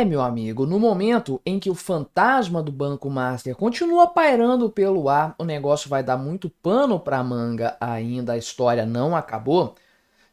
Meu amigo, no momento em que o fantasma do Banco Master continua pairando pelo ar, o negócio vai dar muito pano para manga ainda, a história não acabou.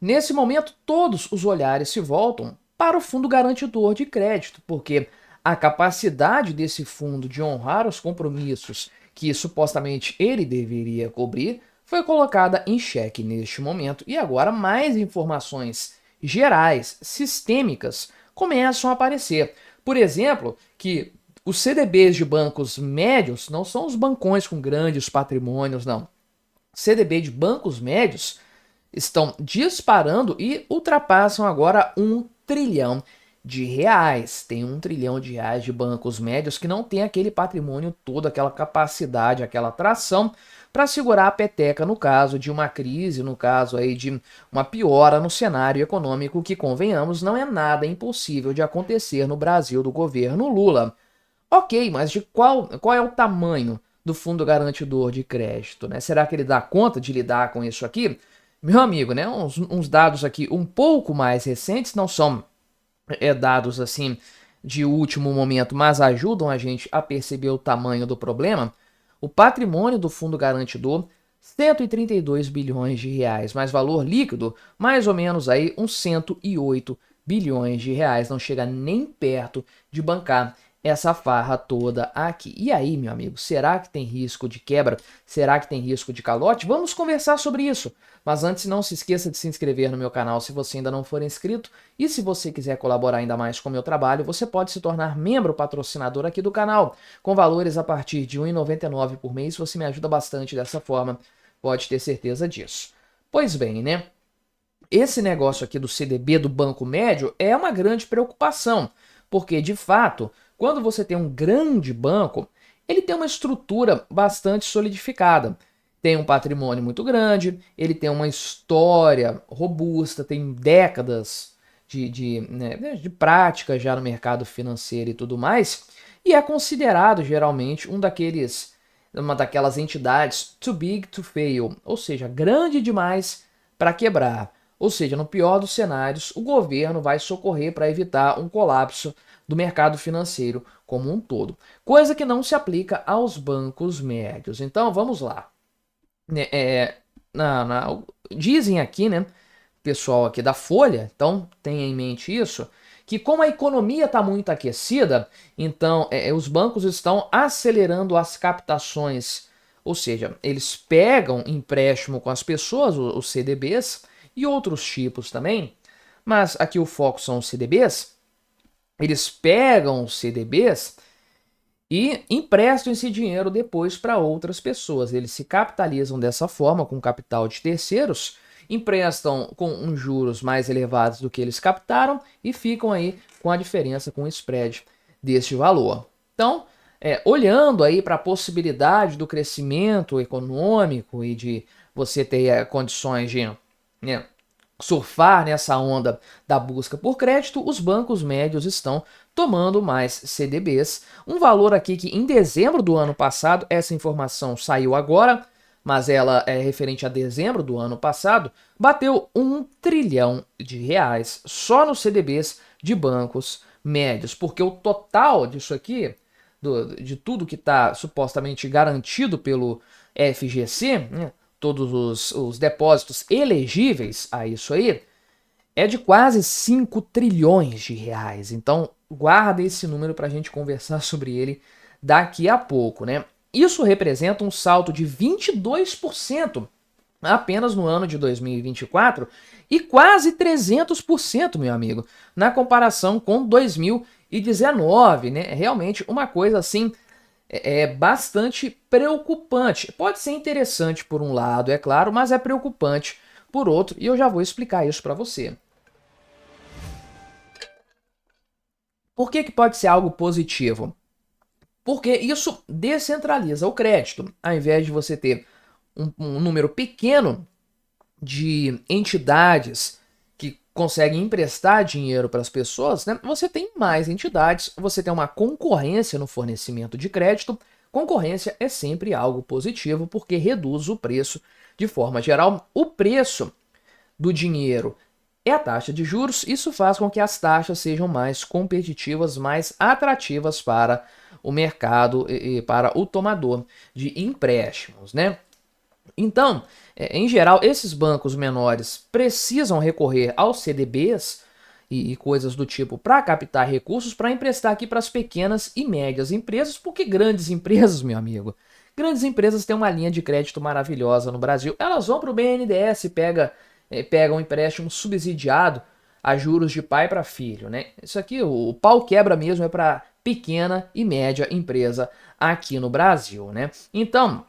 Nesse momento, todos os olhares se voltam para o fundo garantidor de crédito, porque a capacidade desse fundo de honrar os compromissos que supostamente ele deveria cobrir foi colocada em xeque neste momento, e agora mais informações gerais, sistêmicas, começam a aparecer. Por exemplo, que os CDBs de bancos médios não são os bancões com grandes patrimônios, não. CDB de bancos médios estão disparando e ultrapassam agora R$ 1 trilhão. Tem R$ 1 trilhão de bancos médios que não tem aquele patrimônio todo, aquela capacidade, aquela atração para segurar a peteca no caso de uma crise, no caso aí de uma piora no cenário econômico, que, convenhamos, não é nada impossível de acontecer no Brasil do governo Lula. Ok, mas de qual é o tamanho do fundo garantidor de crédito, né? Será que ele dá conta de lidar com isso aqui? Meu amigo, né? Uns dados aqui um pouco mais recentes, não são dados assim de último momento, mas ajudam a gente a perceber o tamanho do problema. O patrimônio do fundo garantidor, 132 bilhões de reais, mais valor líquido, mais ou menos aí uns 108 bilhões de reais. Não chega nem perto de bancar essa farra toda aqui. E aí, meu amigo, será que tem risco de quebra? Será que tem risco de calote? Vamos conversar sobre isso. Mas antes, não se esqueça de se inscrever no meu canal se você ainda não for inscrito. E se você quiser colaborar ainda mais com o meu trabalho, você pode se tornar membro patrocinador aqui do canal. Com valores a partir de R$ 1,99 por mês, você me ajuda bastante dessa forma. Pode ter certeza disso. Pois bem, né? Esse negócio aqui do CDB do Banco Médio é uma grande preocupação. Porque, de fato, quando você tem um grande banco, ele tem uma estrutura bastante solidificada. Tem um patrimônio muito grande, ele tem uma história robusta, tem décadas de prática já no mercado financeiro e tudo mais, e é considerado geralmente uma daquelas entidades too big to fail, ou seja, grande demais para quebrar. Ou seja, no pior dos cenários, o governo vai socorrer para evitar um colapso do mercado financeiro como um todo. Coisa que não se aplica aos bancos médios. Então, vamos lá. Né, dizem aqui, né, pessoal aqui da Folha, então tenha em mente isso, que como a economia está muito aquecida, então os bancos estão acelerando as captações, ou seja, eles pegam empréstimo com as pessoas, os CDBs, e outros tipos também, mas aqui o foco são os CDBs. Eles pegam os CDBs e emprestam esse dinheiro depois para outras pessoas. Eles se capitalizam dessa forma, com capital de terceiros, emprestam com uns juros mais elevados do que eles captaram e ficam aí com a diferença, com o spread deste valor. Então, olhando aí para a possibilidade do crescimento econômico e de você ter condições de, né, surfar nessa onda da busca por crédito, os bancos médios estão tomando mais CDBs. Um valor aqui que em dezembro do ano passado, essa informação saiu agora, mas ela é referente a dezembro do ano passado, bateu R$ 1 trilhão só nos CDBs de bancos médios, porque o total disso aqui, de tudo que está supostamente garantido pelo FGC, né, todos os depósitos elegíveis a isso aí, é de quase 5 trilhões de reais. Então, guarda esse número para a gente conversar sobre ele daqui a pouco, né? Isso representa um salto de 22% apenas no ano de 2024 e quase 300%, meu amigo, na comparação com 2019, né? É realmente uma coisa assim bastante preocupante. Pode ser interessante por um lado, é claro, mas é preocupante por outro, e eu já vou explicar isso para você. Por que pode ser algo positivo? Porque isso descentraliza o crédito. Ao invés de você ter um número pequeno de entidades que conseguem emprestar dinheiro para as pessoas, né? Você tem mais entidades, você tem uma concorrência no fornecimento de crédito. Concorrência é sempre algo positivo porque reduz o preço de forma geral. O preço do dinheiro é a taxa de juros. Isso faz com que as taxas sejam mais competitivas, mais atrativas para o mercado e para o tomador de empréstimos, né? Então, em geral, esses bancos menores precisam recorrer aos CDBs e coisas do tipo para captar recursos para emprestar aqui para as pequenas e médias empresas, porque grandes empresas, meu amigo, grandes empresas têm uma linha de crédito maravilhosa no Brasil. Elas vão para o BNDES, pegam um empréstimo subsidiado a juros de pai para filho, né? Isso aqui, o pau quebra mesmo, é para pequena e média empresa aqui no Brasil, né? Então,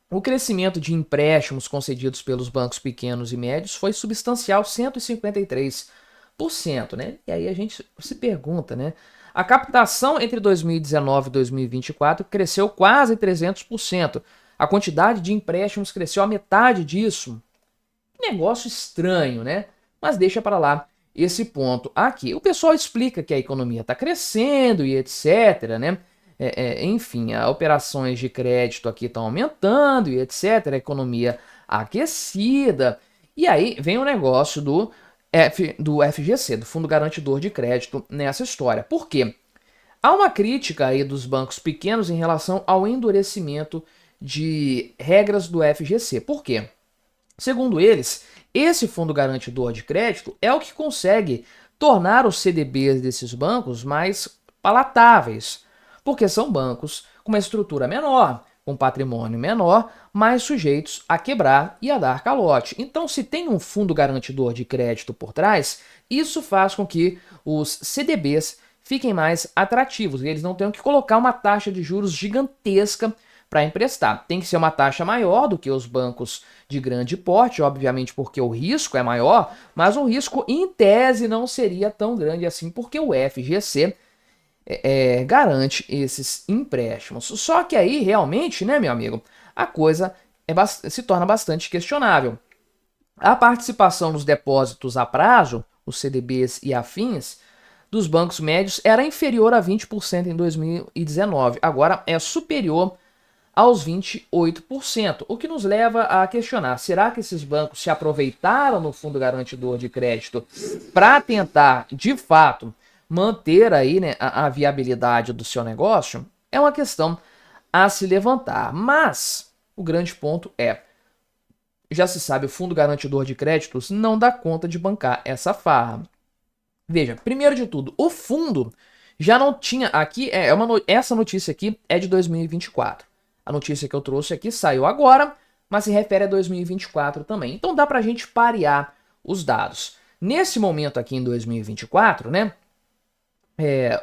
o crescimento de empréstimos concedidos pelos bancos pequenos e médios foi substancial, 153%, né? E aí a gente se pergunta, né? A captação entre 2019 e 2024 cresceu quase 300%. A quantidade de empréstimos cresceu a metade disso. Negócio estranho, né? Mas deixa para lá esse ponto aqui. O pessoal explica que a economia está crescendo e etc, né? Enfim, as operações de crédito aqui estão aumentando e etc, a economia aquecida. E aí vem o negócio do FGC, do Fundo Garantidor de Crédito, nessa história. Por quê? Há uma crítica aí dos bancos pequenos em relação ao endurecimento de regras do FGC. Por quê? Segundo eles, esse fundo garantidor de crédito é o que consegue tornar os CDBs desses bancos mais palatáveis, porque são bancos com uma estrutura menor, com patrimônio menor, mais sujeitos a quebrar e a dar calote. Então, se tem um fundo garantidor de crédito por trás, isso faz com que os CDBs fiquem mais atrativos e eles não tenham que colocar uma taxa de juros gigantesca para emprestar. Tem que ser uma taxa maior do que os bancos de grande porte, obviamente porque o risco é maior, mas o risco em tese não seria tão grande assim, porque o FGC garante esses empréstimos. Só que aí realmente, né, meu amigo, a coisa se torna bastante questionável. A participação nos depósitos a prazo, os CDBs e afins, dos bancos médios era inferior a 20% em 2019, agora é superior aos 28%, o que nos leva a questionar, será que esses bancos se aproveitaram no Fundo Garantidor de Crédito para tentar, de fato, manter aí, né, a viabilidade do seu negócio? É uma questão a se levantar, mas o grande ponto é, já se sabe, o Fundo Garantidor de Créditos não dá conta de bancar essa farra. Veja, primeiro de tudo, o fundo já não tinha, aqui, essa notícia aqui é de 2024. A notícia que eu trouxe aqui saiu agora, mas se refere a 2024 também. Então dá para a gente parear os dados. Nesse momento aqui em 2024, né,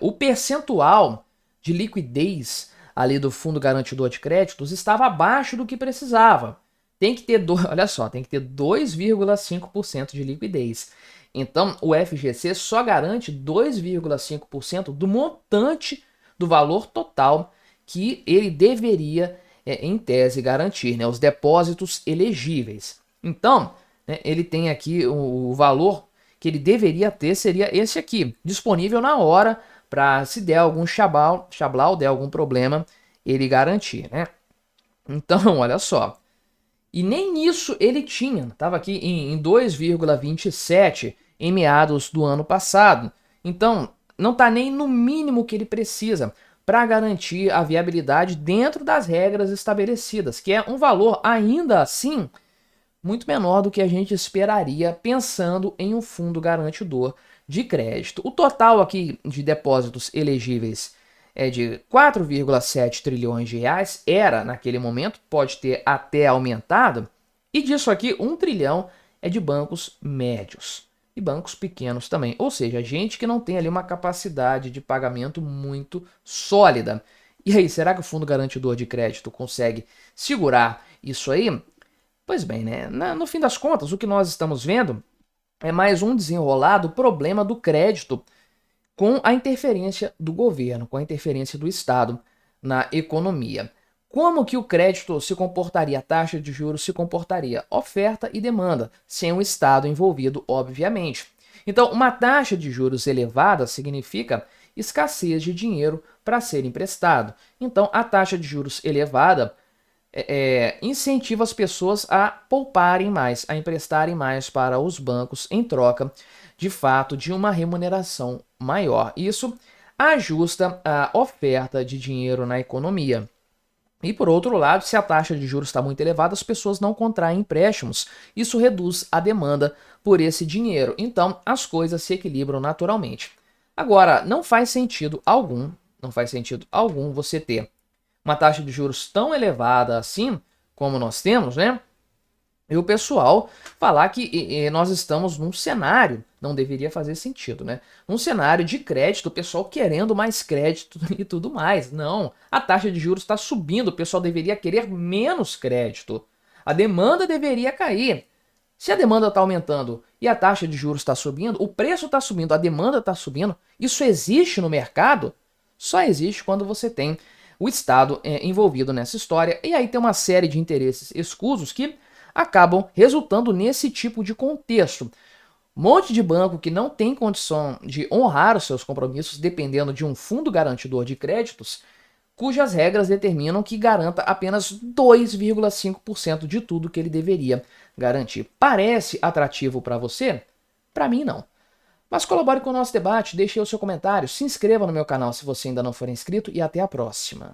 o percentual de liquidez ali do Fundo Garantidor de Créditos estava abaixo do que precisava. Tem que ter, olha só, tem que ter 2,5% de liquidez. Então o FGC só garante 2,5% do montante do valor total que ele deveria, em tese, garantir, né, os depósitos elegíveis. Então, né, ele tem aqui o valor que ele deveria ter, seria esse aqui, disponível na hora para, se der algum chablau, der algum problema, ele garantir, né? Então, olha só. E nem isso ele tinha, estava aqui em 2,27 em meados do ano passado. Então, não está nem no mínimo que ele precisa para garantir a viabilidade dentro das regras estabelecidas, que é um valor ainda assim muito menor do que a gente esperaria pensando em um fundo garantidor de crédito. O total aqui de depósitos elegíveis é de 4,7 trilhões de reais, era naquele momento, pode ter até aumentado, e disso aqui 1 trilhão é de bancos médios e bancos pequenos também, ou seja, gente que não tem ali uma capacidade de pagamento muito sólida. E aí, será que o Fundo Garantidor de Crédito consegue segurar isso aí? Pois bem, né? No fim das contas, o que nós estamos vendo é mais um desenrolado problema do crédito com a interferência do governo, com a interferência do Estado na economia. Como que o crédito se comportaria, a taxa de juros se comportaria? Oferta e demanda, sem o Estado envolvido, obviamente. Então, uma taxa de juros elevada significa escassez de dinheiro para ser emprestado. Então, a taxa de juros elevada incentiva as pessoas a pouparem mais, a emprestarem mais para os bancos em troca, de fato, de uma remuneração maior. Isso ajusta a oferta de dinheiro na economia. E por outro lado, se a taxa de juros está muito elevada, as pessoas não contraem empréstimos. Isso reduz a demanda por esse dinheiro. Então, as coisas se equilibram naturalmente. Agora, não faz sentido algum você ter uma taxa de juros tão elevada assim como nós temos, né? E o pessoal falar que nós estamos num cenário, não deveria fazer sentido, né? Num cenário de crédito, o pessoal querendo mais crédito e tudo mais. Não, a taxa de juros está subindo, o pessoal deveria querer menos crédito. A demanda deveria cair. Se a demanda está aumentando e a taxa de juros está subindo, o preço está subindo, a demanda está subindo, isso existe no mercado? Só existe quando você tem o Estado envolvido nessa história, e aí tem uma série de interesses escusos que acabam resultando nesse tipo de contexto. Um monte de banco que não tem condição de honrar os seus compromissos dependendo de um fundo garantidor de créditos, cujas regras determinam que garanta apenas 2,5% de tudo que ele deveria garantir. Parece atrativo para você? Para mim, não. Mas colabore com o nosso debate, deixe aí o seu comentário, se inscreva no meu canal se você ainda não for inscrito e até a próxima.